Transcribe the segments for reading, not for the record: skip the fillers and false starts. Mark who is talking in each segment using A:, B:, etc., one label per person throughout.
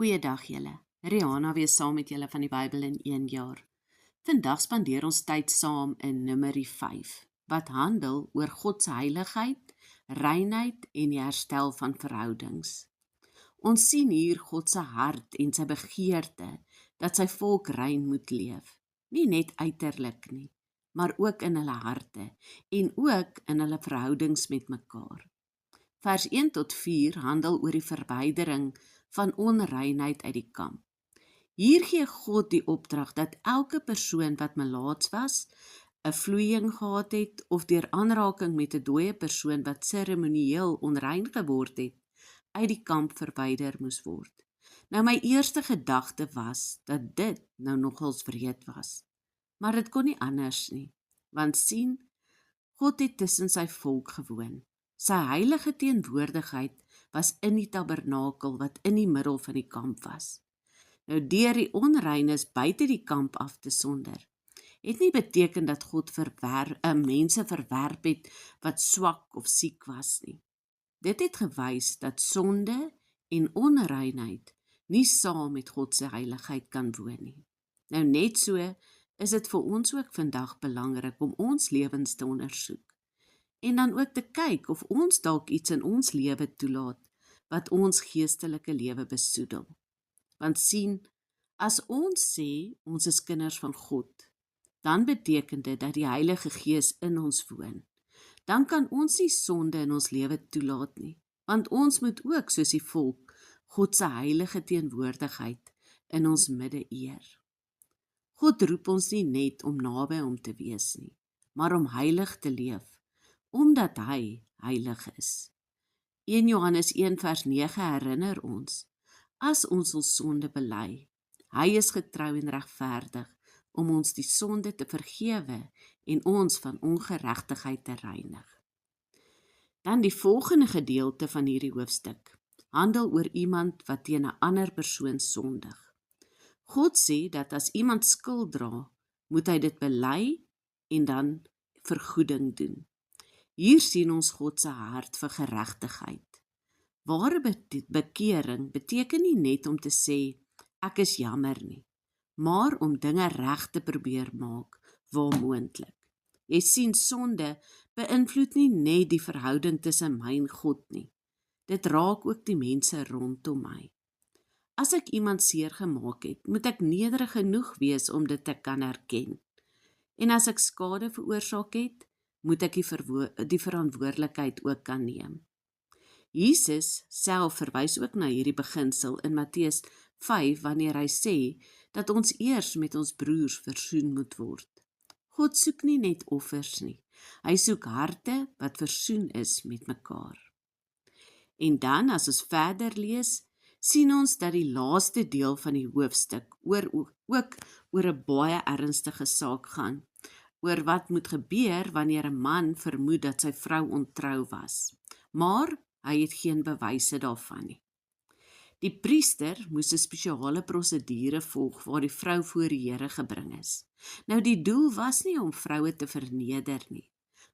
A: Goeiedag julle. Rihanna weer saam met julle van die Bybel in 1 jaar. Vandag spandeer ons tyd saam in Numeri 5, wat handel oor God se heiligheid, reinheid en die herstel van verhoudings. Ons sien hier God se hart en sy begeerte dat sy volk rein moet leef. Nie net uiterlik nie, maar ook in hulle harte en ook in hulle verhoudings met mekaar. Vers 1 tot 4 handel oor die verwydering van onreinheid uit die kamp. Hier gee God die opdrag dat elke persoon wat melaats was, 'n vloeiing gehad het of deur aanraking met 'n dooie persoon wat seremonieel onrein geword het, uit die kamp verwyder moes word. Nou my eerste gedagte was dat dit nou nogals wreed was. Maar dit kon nie anders nie, want sien, God het tussen sy volk gewoon. Sy heilige teenwoordigheid was in die tabernakel wat in die middel van die kamp was. Nou deur die onreines buite die kamp af te sonder, het nie beteken dat God mense verwerp het wat swak of siek was nie. Dit het gewys dat sonde en onreinheid nie saam met God se heiligheid kan woon nie. Nou net so is dit vir ons ook vandag belangrik om ons lewens te ondersoek. En dan ook te kyk of ons dalk iets in ons lewe toelaat wat ons geestelike lewe besoedel. Want sien, as ons sê ons is kinders van God, dan beteken dit dat die Heilige Gees in ons woon. Dan kan ons nie sonde in ons lewe toelaat nie, want ons moet ook soos die volk God se heilige teenwoordigheid in ons midde eer. God roep ons nie net om naby hom te wees nie, maar om heilig te leef, omdat hy heilig is. 1 Johannes 1 vers 9 herinner ons, as ons sonde bely, hy is getrou en regverdig, om ons die sonde te vergewe en ons van ongeregtigheid te reinig. Dan die volgende gedeelte van hierdie hoofstuk, handel oor iemand wat teen 'n ander persoon sondig. God sê dat as iemand skuld dra, moet hy dit bely en dan vergoeding doen. Hier sien ons God se hart vir geregtigheid. Ware bekering beteken nie net om te sê, ek is jammer nie, maar om dinge reg te probeer maak, waar moontlik. Jy sien, sonde beïnvloed nie net die verhouding tussen my en God nie. Dit raak ook die mense rondom my. As ek iemand seer gemaak het, moet ek nederig genoeg wees om dit te kan erken. En as ek skade veroorsaak het, moet ek die verantwoordelikheid ook kan neem. Jesus self verwys ook na hierdie beginsel in Matteus 5, wanneer hy sê dat ons eers met ons broers versoen moet word. God soek nie net offers nie, hy soek harte wat versoen is met mekaar. En dan, as ons verder lees, sien ons dat die laaste deel van die hoofstuk ook oor 'n baie ernstige saak gaan, oor wat moet gebeur wanneer 'n man vermoed dat sy vrou ontrou was, maar hy het geen bewyse daarvan nie. Die priester moes 'n spesiale prosedure volg waar die vrou voor die Here gebring is. Nou die doel was nie om vroue te verneder nie,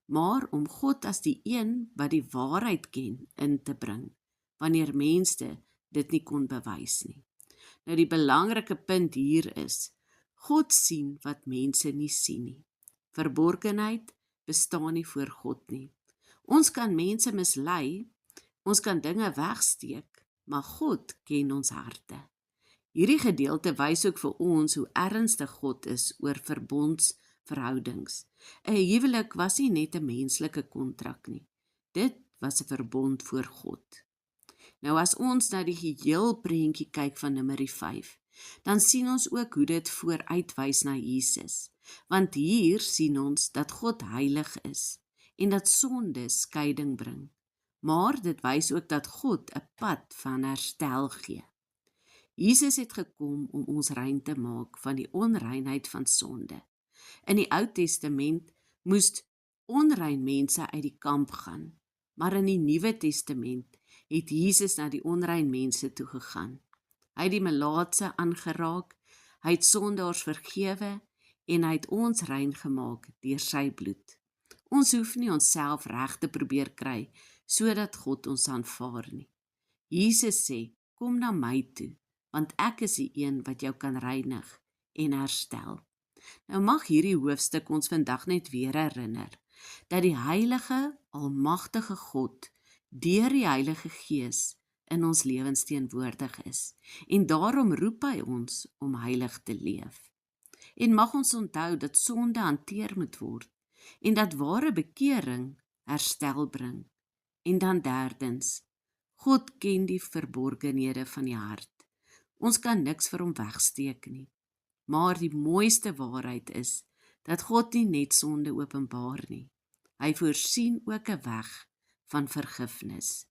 A: maar om God as die een wat die waarheid ken in te bring, wanneer mense dit nie kon bewys nie. Nou die belangrike punt hier is, God sien wat mense nie sien nie. Verborgenheid bestaan nie voor God nie. Ons kan mense mislei, ons kan dinge wegsteek, maar God ken ons harte. Hierdie gedeelte wys ook vir ons hoe ernstig God is oor verbondsverhoudings. 'n Huwelik was nie net 'n menslike kontrak nie. Dit was 'n verbond voor God. Nou as ons na die geheel prentjie kyk van Numeri 5, dan sien ons ook hoe dit vooruitwys na Jesus. Want hier sien ons dat God heilig is en dat sonde skeiding bring. Maar dit wys ook dat God 'n pad van herstel gee. Jesus het gekom om ons rein te maak van die onreinheid van sonde. In die Ou Testament moes onrein mense uit die kamp gaan, maar in die Nuwe Testament het Jesus na die onrein mense toe gegaan. Hy het die melaatse aangeraak, hy het sondaars vergewe en hy het ons rein gemaak deur sy bloed. Ons hoef nie onsself reg te probeer kry, sodat God ons aanvaar nie. Jesus sê, kom na my toe, want ek is die een wat jou kan reinig en herstel. Nou mag hierdie hoofstuk ons vandag net weer herinner, dat die heilige, almagtige God, deur die Heilige Gees, in ons lewens teenwoordig is, en daarom roep hy ons om heilig te leef. En mag ons onthou dat sonde hanteer moet word, en dat ware bekering herstel bring. En dan derdens, God ken die verborgenhede van die hart. Ons kan niks vir hom wegsteek nie. Maar die mooiste waarheid is, dat God nie net sonde openbaar nie. Hy voorsien ook 'n weg van vergifnis.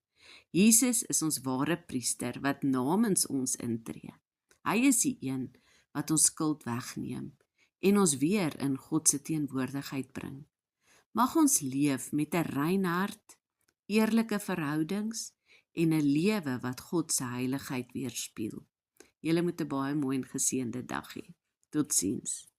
A: Jesus is ons ware priester wat namens ons intree. Hy is die een wat ons skuld wegneem en ons weer in God se teenwoordigheid bring. Mag ons leef met 'n rein hart, eerlike verhoudings en 'n lewe wat God se heiligheid weerspieël. Julle moet 'n baie mooi en geseënde dag hê. Totsiens.